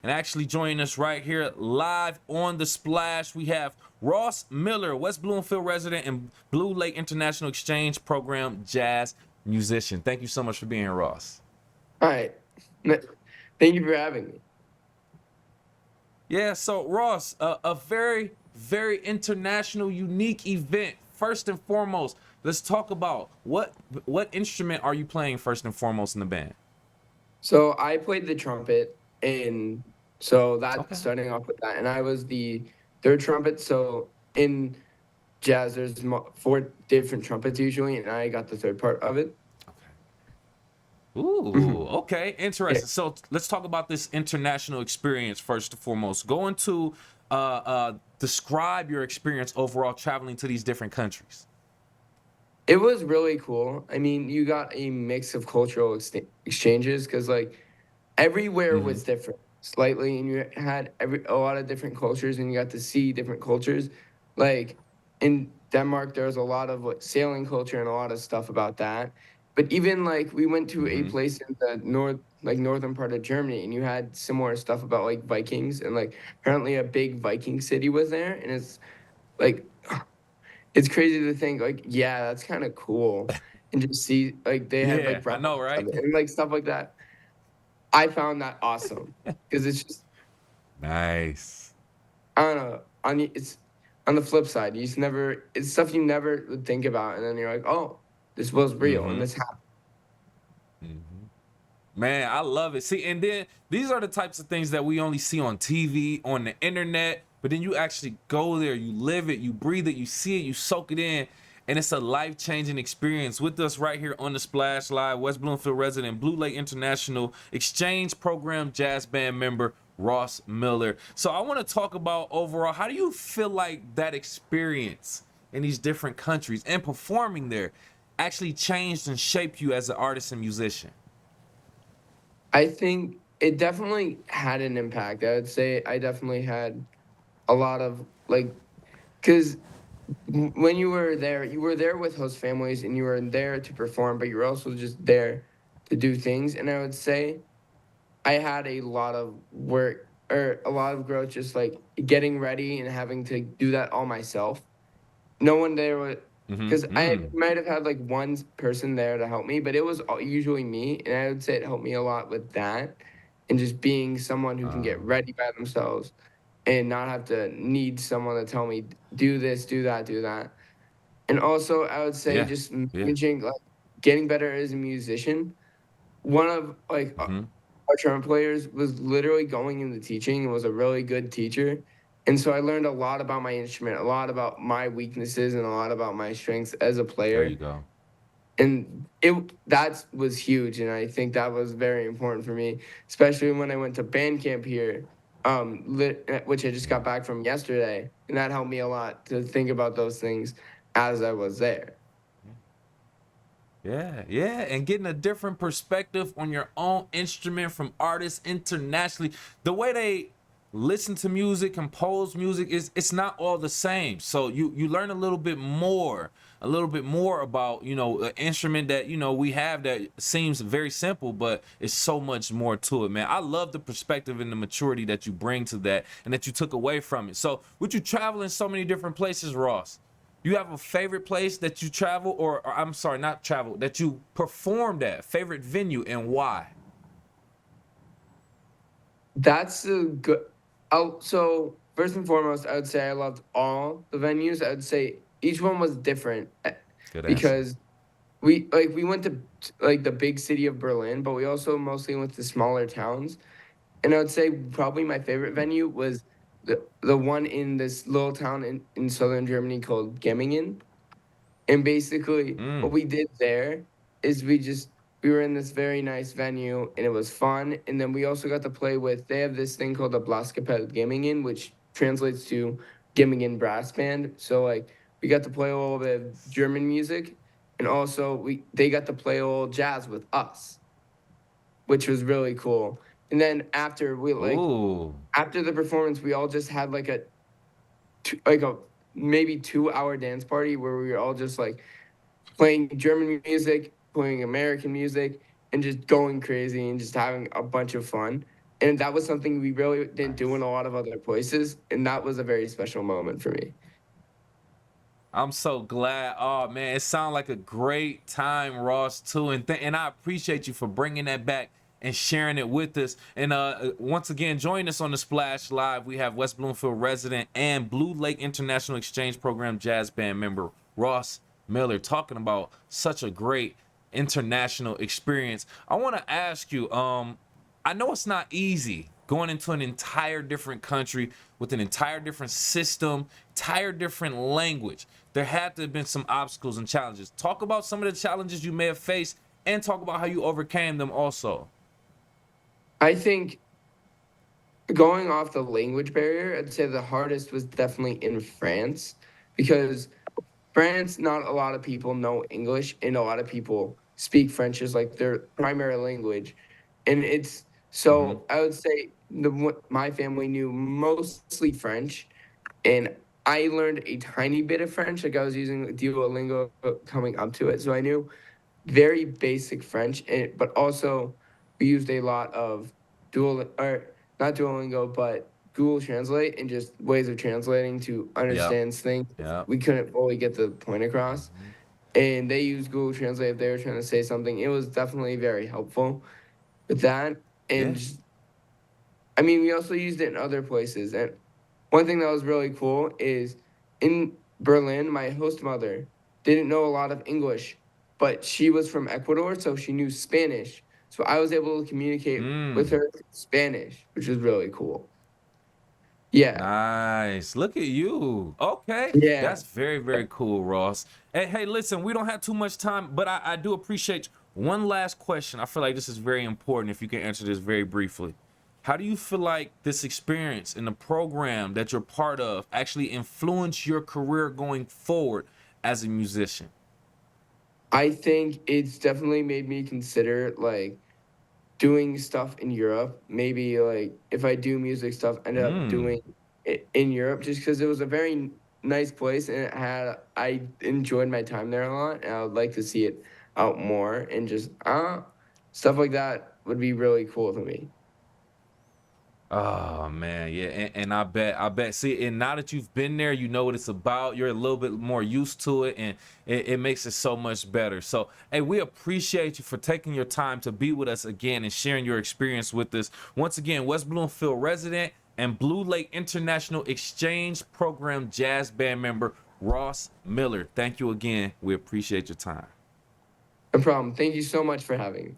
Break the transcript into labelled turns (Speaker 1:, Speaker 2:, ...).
Speaker 1: And actually joining us right here live on the Splash, we have Ross Miller, West Bloomfield resident and Blue Lake International Exchange Program jazz musician. Thank you so much for being here, Ross.
Speaker 2: All right. Thank you for having me.
Speaker 1: Yeah, so Ross, a very, very international, unique event. First and foremost, let's talk about what instrument are you playing first and foremost in the band?
Speaker 2: So I played the trumpet, and so that
Speaker 1: Okay.
Speaker 2: starting off with that, and I was the third trumpet. So in jazz, there's four different trumpets usually, and I got the third part of it.
Speaker 1: Ooh,
Speaker 2: Mhm.
Speaker 1: okay,
Speaker 2: Yeah.
Speaker 1: interesting. So let's talk about this international experience first and foremost. Go into describe your experience overall traveling to these different countries.
Speaker 2: It was really cool. I mean, you got a mix of cultural exchanges because like everywhere
Speaker 1: Mm-hmm.
Speaker 2: was different slightly, and you had a lot of different cultures, and you got to see different cultures. Like in Denmark, there was a lot of like sailing culture and a lot of stuff about that. But even like we went to a
Speaker 1: Mm-hmm.
Speaker 2: place in the northern part of Germany, and you had similar stuff about like Vikings, and like apparently a big Viking city was there, and it's like it's crazy to think like yeah, that's kind of cool, and just see like they had
Speaker 1: Yeah,
Speaker 2: like
Speaker 1: I know,
Speaker 2: replicas of
Speaker 1: right?
Speaker 2: it and like stuff like that. I found that awesome because it's just
Speaker 1: Nice.
Speaker 2: I don't know. It's on the flip side. You just never. It's stuff you never would think about, and then you're like, oh, this was real, and
Speaker 1: Mm-hmm.
Speaker 2: this happened.
Speaker 1: Mm-hmm. Man, I love it. See, and then these are the types of things that we only see on TV, on the internet, but then you actually go there, you live it, you breathe it, you see it, you soak it in, and it's a life-changing experience. With us right here on the Splash Live, West Bloomfield resident, Blue Lake International Exchange Program jazz band member, Ross Miller. So I want to talk about overall, how do you feel like that experience in these different countries and performing there actually changed and shaped you as an artist and musician?
Speaker 2: I think it definitely had an impact. I would say I definitely had a lot of like because when you were there with host families, and you were there to perform, but you were also just there to do things. And I would say I had a lot of work or a lot of growth, just like getting ready and having to do that all myself. No one there would, because I
Speaker 1: Mm-hmm.
Speaker 2: might have had like one person there to help me, but it was usually me, and I would say it helped me a lot with that, and just being someone who can get ready by themselves and not have to need someone to tell me do this, do that, do that. And also, I would say
Speaker 1: Yeah.
Speaker 2: just
Speaker 1: Yeah.
Speaker 2: managing like getting better as a musician. One of like
Speaker 1: Mm-hmm.
Speaker 2: our trumpet players was literally going into teaching and was a really good teacher. And so I learned a lot about my instrument, a lot about my weaknesses, and a lot about my strengths as a
Speaker 1: There you
Speaker 2: player.
Speaker 1: go.
Speaker 2: And it that was huge, and I think that was very important for me, especially when I went to band camp here, which I just got back from yesterday, and that helped me a lot to think about those things as I was there.
Speaker 1: Yeah, yeah, and getting a different perspective on your own instrument from artists internationally. The way they listen to music, compose music is it's not all the same. So you learn a little bit more about an instrument that we have that seems very simple, but it's so much more to it, man. I love the perspective and the maturity that you bring to that, and that you took away from it. So with you traveling so many different places, Ross, you have a favorite place that you travel, or I'm sorry, not travel, that you performed at, favorite venue, and why?
Speaker 2: That's a good. Oh, so first and foremost, I would say I loved all the venues. I would say each one was different
Speaker 1: Good answer.
Speaker 2: because we went to like the big city of Berlin, but we also mostly went to smaller towns. And I would say probably my favorite venue was the one in this little town in southern Germany called Gemmingen. And basically, what
Speaker 1: Mm.
Speaker 2: we did there is we were in this very nice venue, and it was fun. And then we also got to play with they have this thing called the Blaskapelle Gemmingen, which translates to Gemmingen Brass Band. So like we got to play a little bit of German music, and also we they got to play a little jazz with us, which was really cool. And then
Speaker 1: Ooh.
Speaker 2: after the performance, we all just had like like a maybe 2 hour dance party where we were all just like playing German music, playing American music, and just going crazy and just having a bunch of fun. and that was something we really didn't do in
Speaker 1: Nice.
Speaker 2: a lot of other places, and that was a very special moment for me.
Speaker 1: I'm so glad. Oh man, it sounds like a great time, Ross, too. And I appreciate you for bringing that back and sharing it with us. And once again, join us on the Splash Live. We have West Bloomfield resident and Blue Lake International Exchange Program jazz band member Ross Miller talking about such a great international experience. I want to ask you, I know it's not easy going into an entire different country with an entire different system, entire different language. There had to have been some obstacles and challenges. Talk about some of the challenges you may have faced and talk about how you overcame them also.
Speaker 2: I think going off the language barrier, I'd say the hardest was definitely in France because France, not a lot of people know English, and a lot of people speak French as like their primary language. And it's
Speaker 1: Hmm.
Speaker 2: so I would say my family knew mostly French, and I learned a tiny bit of French. Like I was using Duolingo coming up to it, so I knew very basic French, and but also we used a lot of Duol or not Duolingo, but Google Translate and just ways of translating to
Speaker 1: Yep.
Speaker 2: understand things.
Speaker 1: Yep.
Speaker 2: We couldn't fully get the point across,
Speaker 1: Hmm.
Speaker 2: and they used Google Translate if they were trying to say something. It was definitely very helpful with that, and
Speaker 1: Yeah.
Speaker 2: just, I mean, we also used it in other places. And one thing that was really cool is in Berlin, my host mother didn't know a lot of English, but she was from Ecuador, so she knew Spanish. So I was able to communicate with
Speaker 1: Mm.
Speaker 2: her in Spanish, which was really cool. Yeah.
Speaker 1: Nice. Look at you. Okay.
Speaker 2: Yeah.
Speaker 1: That's very, very cool, Ross. Hey, listen, we don't have too much time, but I do appreciate one last question. I feel like this is very important if you can answer this very briefly. How do you feel like this experience in the program that you're part of actually influenced your career going forward as a musician?
Speaker 2: I think it's definitely made me consider like doing stuff in Europe. Maybe like if I do music stuff, end up
Speaker 1: Mm.
Speaker 2: doing it in Europe just because it was a very nice place and I enjoyed my time there a lot and I would like to see it out more and just stuff like that would be really cool to me.
Speaker 1: Oh man, yeah, and I bet. See, and now that you've been there, you know what it's about. You're a little bit more used to it, and it makes it so much better. So, hey, we appreciate you for taking your time to be with us again and sharing your experience with us. Once again, West Bloomfield resident and Blue Lake International Exchange Program jazz band member Ross Miller. Thank you again. We appreciate your time.
Speaker 2: No problem. Thank you so much for having me.